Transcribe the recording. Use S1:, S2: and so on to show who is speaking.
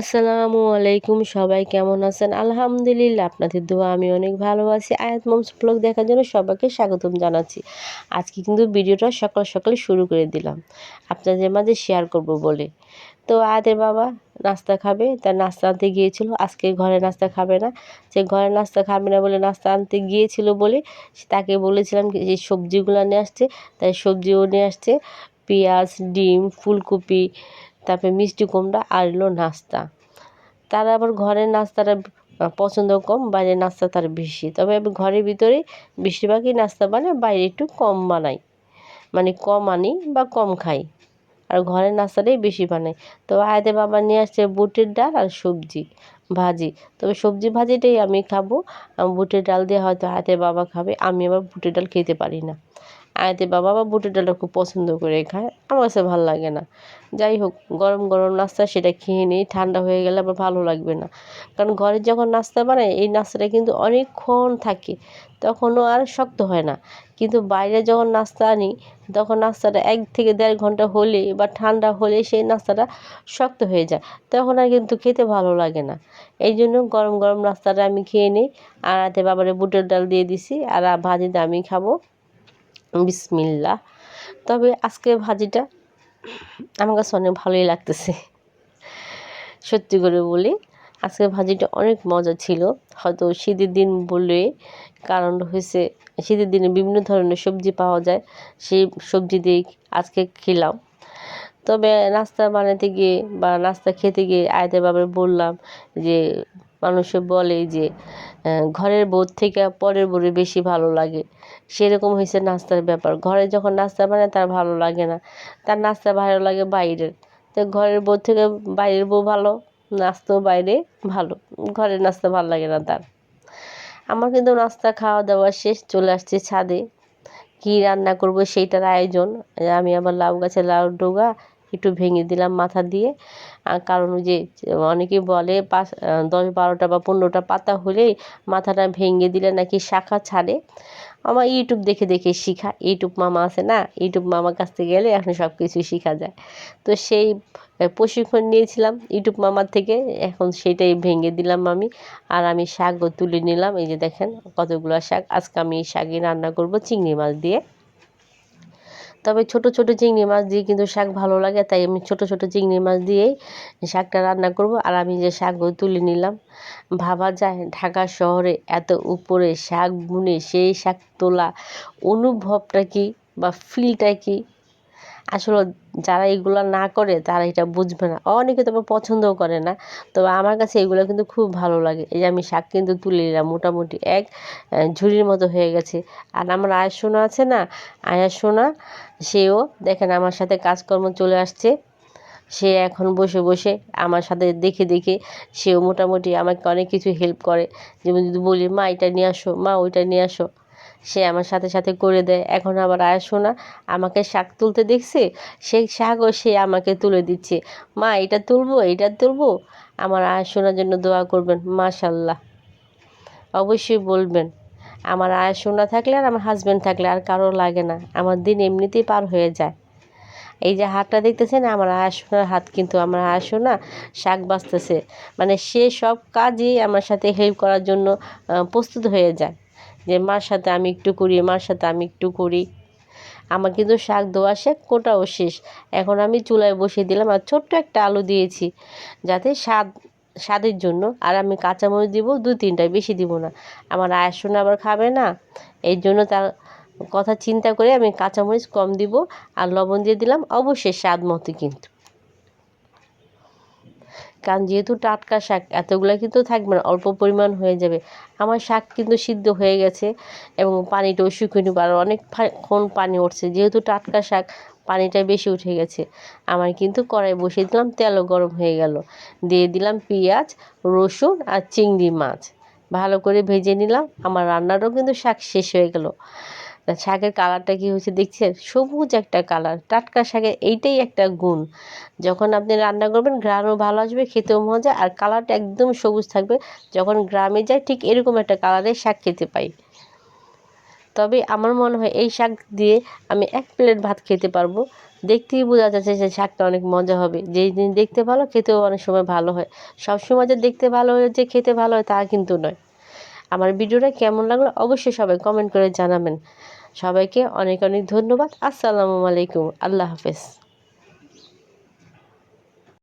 S1: আসসালামু আলাইকুম, সবাই কেমন আছেন? আলহামদুলিল্লাহ, আপনাদের দোয়া আমি অনেক ভালো আছি। আয়াত মমস ব্লগ দেখার জন্য সবাইকে স্বাগতম জানাচ্ছি। আজকে কিন্তু ভিডিওটা সকাল সকাল শুরু করে দিলাম আপনাদের মাঝে শেয়ার করব বলে। তো আয়াতের বাবা নাস্তা খাবে, তার নাস্তা আনতে গিয়েছিল। আজকে ঘরে নাস্তা খাবে না, সে ঘরে নাস্তা খাবে না বলে নাস্তা আনতে গিয়েছিল বলে তাকে বলেছিলাম যে সবজিগুলো নিয়ে আসছে, তাই সবজিও নিয়ে আসছে, পেঁয়াজ, ডিম, ফুলকপি, তারপরে মিষ্টি কুমড়া আর এলো নাস্তা। তারা আবার ঘরের নাস্তাটা পছন্দ কম, বাইরের নাস্তা তার বেশি। তবে আমি ঘরের ভিতরেই বেশিরভাগই নাস্তা বানাই, বাইরে একটু কম বানাই, মানে কম আনি বা কম খাই, আর ঘরের নাস্তাটাই বেশি বানাই। তো আয়াতে বাবা নিয়ে আসছে বুটের ডাল আর সবজি ভাজি। তবে সবজি ভাজিটাই আমি খাবো, বুটের ডাল দিয়ে হয়তো আয়াতে বাবা খাবে, আমি আবার বুটের ডাল খেতে পারি না। আয়াতে বাবা বা বুটের ডালটা খুব পছন্দ করে খায়, আমার কাছে ভালো লাগে না। যাই হোক, গরম গরম নাস্তা সেটা খেয়ে নিই, ঠান্ডা হয়ে গেলে আবার ভালো লাগবে না। কারণ ঘরে যখন নাস্তা বানাই এই নাস্তাটা কিন্তু অনেকক্ষণ থাকে, তখনও আর শক্ত হয় না। কিন্তু বাইরে যখন নাস্তা আনি তখন নাস্তাটা 1 থেকে 1.5 ঘন্টা হলে বা ঠান্ডা হলে সেই নাস্তাটা শক্ত হয়ে যায়, তখন আর কিন্তু খেতে ভালো লাগে না। এই জন্য গরম গরম নাস্তাটা আমি খেয়ে নিই। আর রাতে বাবারে বুটের ডাল দিয়ে দিছি, আর ভাজিটা আমি খাবো। বিসমিল্লাহ। তবে আজকে ভাজিটা আমার কাছে অনেক ভালোই লাগতেছে, সত্যি করে বলি। আজকে ভাজিটা অনেক মজা ছিল। হয়তো শীতের দিন বলে, কারণ হয়েছে শীতের দিনে বিভিন্ন ধরনের সবজি পাওয়া যায়, সেই সবজি দিয়েই আজকে খেলাম। তবে নাস্তা বানাতে গিয়ে বা নাস্তা খেতে গিয়ে আয়াতের বাবার বললাম যে মানুষে বলে যে ঘরের বউর থেকে পরের বউরে বেশি ভালো লাগে, সেরকম হয়েছে নাস্তার ব্যাপার। ঘরে যখন নাস্তা বানায় তার ভালো লাগে না, তার নাস্তা ভালো লাগে বাইরের। তো ঘরের বউ থেকে বাইরের বউ ভালো, নাস্তাও বাইরে ভালো, ঘরের নাস্তা ভালো লাগে না তার। আমার কিন্তু নাস্তা খাওয়া দাওয়া শেষ, চলে আসছে ছাদে। কী রান্না করব সেইটার আয়োজন। আমি আবার লাউ গাছে লাউ ডোগা একটু ভেঙে দিলাম মাথা দিয়ে। কারণ ওই যে অনেকে বলে 10-12টা বা 15টা পাতা হলেই মাথাটা ভেঙে দিলে নাকি শাখা ছাড়ে। আমার ইউটিউব দেখে দেখে শিখা, ইউটিউব মামা আছে না, ইউটিউব মামার কাছ থেকে গেলে এখন সব কিছুই শেখা যায়। তো সেই প্রশিক্ষণ নিয়েছিলাম ইউটিউব মামার থেকে, এখন সেটাই ভেঙে দিলাম আমি। আর আমি শাকও তুলে নিলাম, এই যে দেখেন কতগুলো শাক। আজকে আমি এই শাকই রান্না করব চিংড়ি মাছ দিয়ে। তবে ছোট ছোট চিংড়ি মাছ দিয়ে কিন্তু শাক ভালো লাগে, তাই আমি ছোট ছোট চিংড়ি মাছ দিয়েই শাকটা রান্না করব। আর আমি যে শাকও তুলে নিলাম। ভাবা যায় ঢাকা শহরে এত উপরে শাক বুনে সেই শাক তোলা অনুভবটা কি বা ফিলটা কি, আসলে যারা এগুলো না করে তারা এটা বুঝবে না। অনেকে তবে পছন্দও করে না, তবে আমার কাছে এগুলো কিন্তু খুব ভালো লাগে। এই যে আমি শাক কিন্তু তুলে নিলাম, মোটামুটি এক ঝুড়ির মতো হয়ে গেছে। আর আমার আয়া সোনা আছে না, আয়া সোনা, সেও দেখেন আমার সাথে কাজকর্ম চলে আসছে। সে এখন বসে বসে আমার সাথে দেখে দেখে সেও মোটামুটি আমাকে অনেক কিছু হেল্প করে। যেমন যদি বলি মা এটা নিয়ে আসো, মা ওইটা নিয়ে আসো, সে আমার সাথে সাথে করে দেয়। এখন আবার আয়া সোনা আমাকে শাক তুলতে দেখছে, সেই শাকও সে আমাকে তুলে দিচ্ছে। মা এটা তুলবো, এটা তুলবো। আমার আয়া সোনার জন্য দোয়া করবেন, মাশাল্লাহ অবশ্যই বলবেন। আমার আয়া সোনা থাকলে আর আমার হাজব্যান্ড থাকলে আর কারো লাগে না, আমার দিন এমনিতেই পার হয়ে যায়। এই যে হাতটা দেখতেছেন আমার আয়া সোনার হাত, কিন্তু আমার আয়া সোনা শাক বাছতেছে, মানে সে সব কাজই আমার সাথে হেল্প করার জন্য প্রস্তুত হয়ে যায়, যে মার সাথে আমি একটু করি, মার সাথে আমি একটু করি। আমার কিন্তু শাক ধোয়া শেষ, কোটাও শেষ। এখন আমি চুলায় বসিয়ে দিলাম, আর ছোট্ট একটা আলু দিয়েছি যাতে স্বাদের জন্য। আর আমি কাঁচামরিচ দিব 2-3টা, বেশি দিব না, আমার আয়া সোনা আবার খাবে না। এই জন্য তার কথা চিন্তা করে আমি কাঁচামরিচ কম দিব, আর লবণ দিয়ে দিলাম অবশ্যই স্বাদ মতো কিন্তু। কারণ যেহেতু টাটকা শাক এতগুলো কিন্তু থাকবে না, অল্প পরিমাণ হয়ে যাবে। আমার শাক কিন্তু সিদ্ধ হয়ে গেছে এবং পানিটাও শুকিয়ে নেব, আর অনেকক্ষণ পানি উঠছে, যেহেতু টাটকা শাক পানিটা বেশি উঠে গেছে। আমার কিন্তু কড়াই বসিয়ে দিলাম, তেলও গরম হয়ে গেল, দিয়ে দিলাম পেঁয়াজ, রসুন আর চিংড়ি মাছ, ভালো করে ভেজে নিলাম। আমার রান্নাটাও কিন্তু শাক শেষ হয়ে গেল। শাকের কালারটা কি হয়েছে দেখছেন, সবুজ একটা কালার। টাটকা শাকের এইটাই একটা গুণ, যখন আপনি রান্না করবেন ঘ্রাণও ভালো আসবে, খেতেও মজা, আর কালারটা একদম সবুজ থাকবে। যখন গ্রামে যাই ঠিক এরকম একটা কালারের শাক খেতে পাই। তবে আমার মনে হয় এই শাক দিয়ে আমি 1 প্লেট ভাত খেতে পারবো। দেখতেই বোঝা যাচ্ছে যে শাকটা অনেক মজা হবে। যেই দিন দেখতে ভালো খেতেও অনেক সময় ভালো হয়। সবসময় যে দেখতে ভালো হলে যে খেতে ভালো হয় তা কিন্তু নয়। আমার ভিডিওটা কেমন লাগলো অবশ্যই সবাই কমেন্ট করে জানাবেন। সবাইকে অনেক অনেক ধন্যবাদ। আসসালামু আলাইকুম। আল্লাহ হাফেজ।